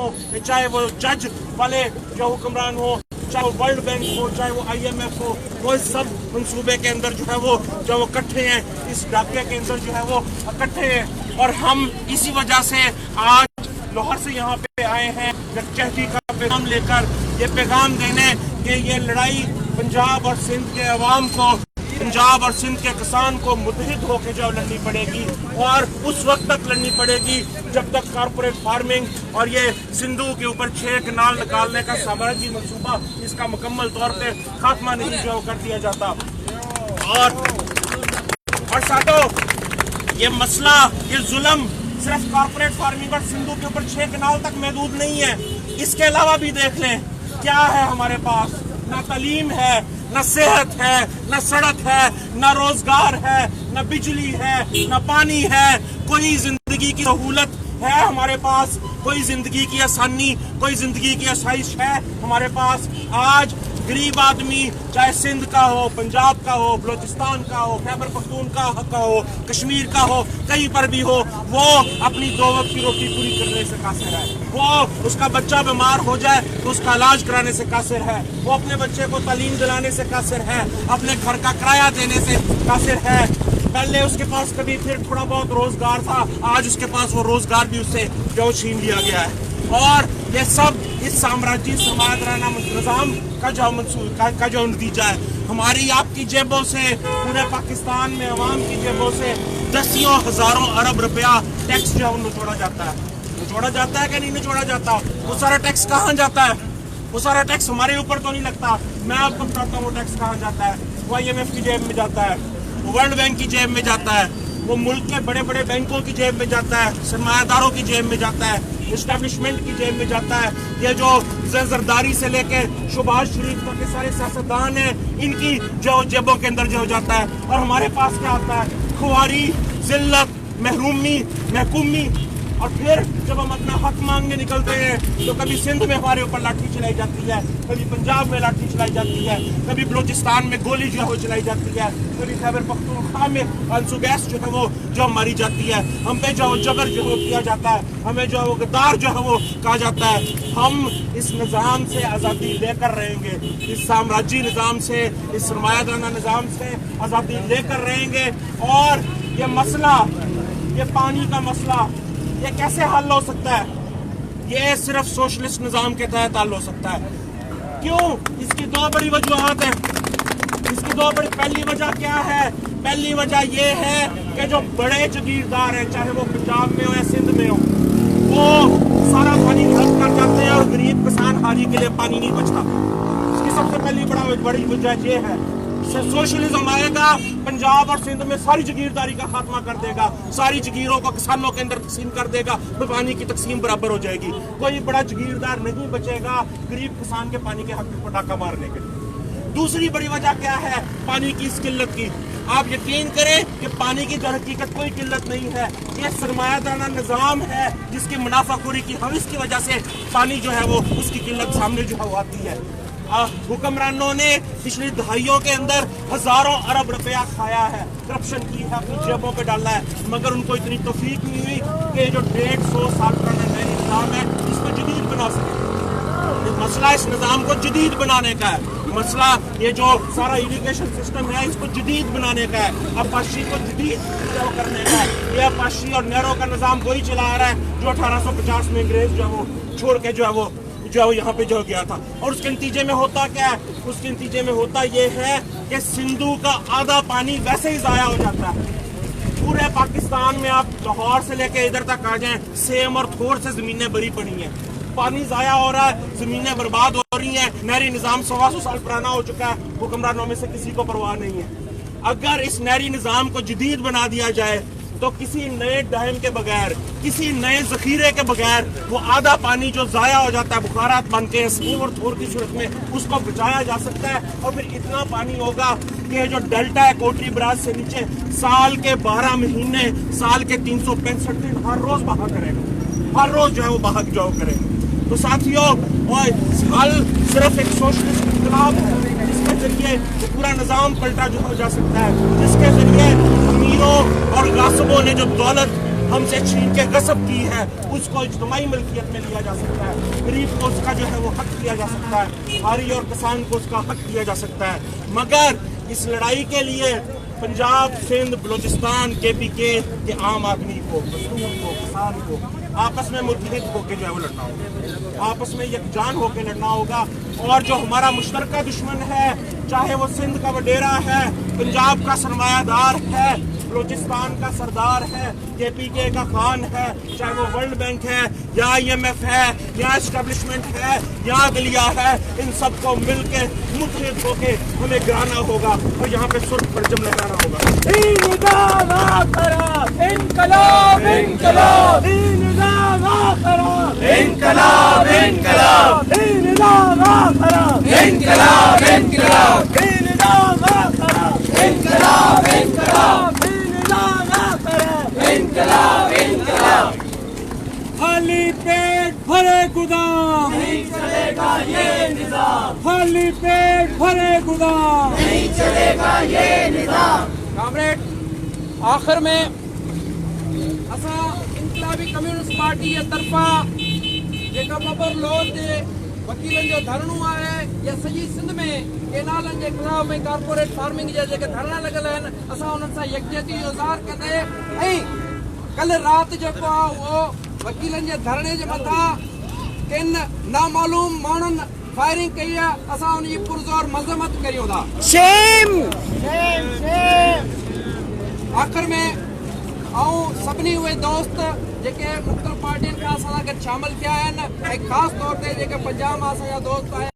हो, चाहे वो जज वाले जो हुक्मरान हो, चाहे वो वर्ल्ड बैंक हो, चाहे वो IMF हो, वो इस सब मंसूबे के अंदर जो है वो इकट्ठे हैं, इस डाके के अंदर जो है वो इकट्ठे हैं। और हम इसी वजह से आज लाहौर से यहाँ पे आए हैं यकजहती का पैगाम लेकर, ये पैगाम देने कि ये लड़ाई पंजाब और सिंध के अवाम को, पंजाब और सिंध के किसान को मुत्तहिद होकर जो लड़नी पड़ेगी, और उस वक्त तक लड़नी पड़ेगी जब तक कारपोरेट फार्मिंग और ये सिंधु के ऊपर 6 कनाल निकालने का साम्राज्य मंसूबा, इसका मुकम्मल तौर पे खात्मा नहीं जो कर दिया जाता। और साथों, ये मसला, ये जुल्म सिर्फ कारपोरेट फार्मिंग और सिंधु के ऊपर 6 कनाल तक महदूद नहीं है। इसके अलावा भी देख लें क्या है हमारे पास, ना तालीम है, न सेहत है, न सड़क है, न रोजगार है, न बिजली है, न पानी है, कोई जिंदगी की सहूलत है हमारे पास, कोई जिंदगी की आसानी, कोई जिंदगी की आसाइश है हमारे पास। आज गरीब आदमी चाहे सिंध का हो, पंजाब का हो, बलोचिस्तान का हो, खैबर पख्तूनख्वा का हो, कश्मीर का हो, कहीं पर भी हो, वो अपनी 2 वक्त की रोटी पूरी करने से कासिर है। वो उसका बच्चा बीमार हो जाए तो उसका इलाज कराने से कासिर है, वो अपने बच्चे को तालीम दिलाने से कासिर है, अपने घर का किराया देने से कासिर है। पहले उसके पास कभी फिर थोड़ा बहुत रोजगार था, आज उसके पास वो रोजगार भी उससे जो छीन लिया गया है। और ये सब इस साम्राज्य सरमायादाराना निज़ाम का जो नतीजा है। हमारी आपकी जेबों से, पूरे पाकिस्तान में अवाम की जेबों से दसियों हजारों अरब रुपया टैक्स जो है निचोड़ा जाता है। निचोड़ा जाता है कि नहीं निचोड़ा जाता? वो सारा टैक्स कहाँ जाता है? वो सारा टैक्स हमारे ऊपर तो नहीं लगता। मैं आपको बताता हूँ वो टैक्स कहाँ जाता है। वो IMF की जेब में जाता है, वो वर्ल्ड बैंक की जेब में जाता है, वो मुल्क के बड़े बड़े बैंकों की जेब में जाता है, सरमायादारों की जेब में जाता है, एस्टेब्लिशमेंट की जेब में जाता है। ये जो जरदारी से लेके शहबाज शरीफ तक के सारे सियासतदान हैं, इनकी जो जेबों के अंदर जो जाता है। और हमारे पास क्या आता है? खुआरी, जिल्लत, महरूमी, महकूमी। और फिर जब हम अपना हक मांगने निकलते हैं तो कभी सिंध में हमारे ऊपर लाठी चलाई जाती है, कभी पंजाब में लाठी चलाई जाती है, कभी बलोचिस्तान में गोली जो है वो चलाई जाती है, कभी खैबर पख्तूनख्वा में आंसू गैस जो है वो जो मारी जाती है। हम पे जो जबर जो किया जाता है, हमें जो है वो गद्दार जो है वो कहा जाता है। हम इस निज़ाम से आज़ादी लेकर रहेंगे, इस साम्राज्य निज़ाम से, इस सरमायादाराना निज़ाम से आज़ादी लेकर रहेंगे। और ये मसला, ये पानी का मसला, ये कैसे हल हो सकता है? ये सिर्फ सोशलिस्ट निज़ाम के तहत हल हो सकता है। क्यों? इसकी 2 बड़ी वजूहात हैं। इसकी 2 बड़ी, पहली वजह क्या है? पहली वजह ये है कि जो बड़े जागीरदार हैं, चाहे वो पंजाब में हो या सिंध में हो, वो सारा पानी खर्च कर जाते हैं और गरीब किसान हारी के लिए पानी नहीं बचता। इसकी सबसे पहली बड़ी वजह ये है। सोशलिज्म आएगा, पंजाब और सिंध में सारी जागीरदारी का खात्मा कर देगा, सारी जागीरों को किसानों के अंदर तकसीम कर देगा, तो पानी की तकसीम बराबर हो जाएगी। कोई बड़ा जागीरदार नहीं बचेगा गरीब किसान के पानी के हक में पटाखा मारने के लिए। दूसरी बड़ी वजह क्या है पानी की इस किल्लत की? आप यकीन करें कि पानी की दर हकीकत कोई किल्लत नहीं है, ये सरमायादाराना निज़ाम है जिसकी मुनाफाखोरी की हविस की वजह से पानी जो है वो उसकी किल्लत सामने जो है वो आती है। हुक्मरानों ने पिछली दहाइयों के अंदर हजारों अरब रुपया खाया है, करप्शन की है, अपनी जेबों पे डाला है, मगर उनको इतनी तौफीक नहीं हुई कि जो 150 साल पुराना नया निज़ाम है इसको जदीद बना सके। मसला इस निज़ाम को जदीद बनाने का है। मसला ये जो सारा इरिगेशन सिस्टम है इसको जदीद बनाने का है, अपाशी को जदीद करने का है। ये अपाशी और नहरों का निज़ाम वही चला रहा है जो 1850 में अंग्रेज जो है वो छोड़ के जो है वो यहाँ पे जो गया था। और उसके नतीजे में होता क्या है? उसके नतीजे में होता ये है कि सिंधु का आधा पानी वैसे ही ज़ाया हो जाता है। पूरे पाकिस्तान में आप लाहौर से लेके इधर तक आ जाएं, सेम और थोड़ से ज़मीनें भरी पड़ी हैं, पानी ज़ाया हो रहा है, ज़मीनें बर्बाद हो रही हैं। नहरी निज़ाम 125 साल पुराना हो चुका है, हुक्मरानों में से किसी को परवाह नहीं है। अगर इस नहरी निज़ाम को जदीद बना दिया जाए तो किसी नए डैम के बगैर, किसी नए जखीरे के बगैर वो आधा पानी जो ज़ाया हो जाता है बुखारात बन के स्कीम और थोर की सूरत में, उसको बचाया जा सकता है। और फिर इतना पानी होगा कि जो डेल्टा है कोटरी बराज से नीचे, साल के 12 महीने, साल के 365 दिन हर रोज बहा करेगा, हर रोज जो है वो बहा जाओ करेगा। तो साथियों, हल सिर्फ एक सोशलिस्ट इनकलाब है जिसके जरिए पूरा निज़ाम पलटा जो हो जा सकता है, जिसके जरिए अमीरों और गासिबों ने जो दौलत ہم سے چھین کے غصب کی ہے اس کو اجتماعی ملکیت میں لیا جا سکتا ہے، غریب کو اس کا جو ہے وہ حق دیا جا سکتا ہے، حاری اور کسان کو اس کا حق دیا جا سکتا ہے، مگر اس لڑائی کے لیے پنجاب، سندھ، بلوچستان، KPK کے عام آدمی کو، مظلوم کو، کسان کو آپس میں متحد ہو کے جو ہے وہ لڑنا ہوگا، آپس میں یکجان ہو کے لڑنا ہوگا، اور جو ہمارا مشترکہ دشمن ہے، چاہے وہ سندھ کا وڈیرا ہے، پنجاب کا سرمایہ دار ہے، بلوچستان کا سردار ہے، KPK کا خان ہے، چاہے وہ ورلڈ بینک ہے یا IMF ہے یا اسٹیبلشمنٹ ہے یا عدلیہ ہے، ان سب کو مل کے متحد ہو کے ہمیں گرانا ہوگا اور یہاں پہ سرخ پرچم لہرانا ہوگا۔ نظام آخرت انقلاب انقلاب، نظام آخرت انقلاب انقلاب، نظام آخرت انقلاب انقلاب، نظام آخرت انقلاب انقلاب، نظام آخرت انقلاب انقلاب۔ خالی پیٹ بھرے گودام نہیں چلے گا یہ نظام، خالی پیٹ بھرے گودام نہیں چلے گا یہ نظام۔ کامریڈ، آخر میں اساں انقلابی کمیونسٹ پارٹی یہ طرفا جیکا ببر لوڈ دے وکیلن جو دھرنو ہے یا سجی سندھ میں کینالن کے خلاف میں کارپوریٹ فارمنگ جے کے دھرنا لگل ہیں، اساں انہن سا یکجہتی اظہار کندے ऐं کل رات जेको आहे उहो वकीलनि जे धरणे जे मथां किन नामालूम माण्हुनि फायरिंग कई आहे, असां उनजी पुरज़ोर मज़म्मत करियूं था। आख़िर में ऐं सभिनी उहे दोस्त जेके मुख़्तलिफ़ पार्टियुनि खां असां सां गॾु शामिल थिया आहिनि ऐं ख़ासि तौर ते जेके पंजाब मां असांजा दोस्त आहिनि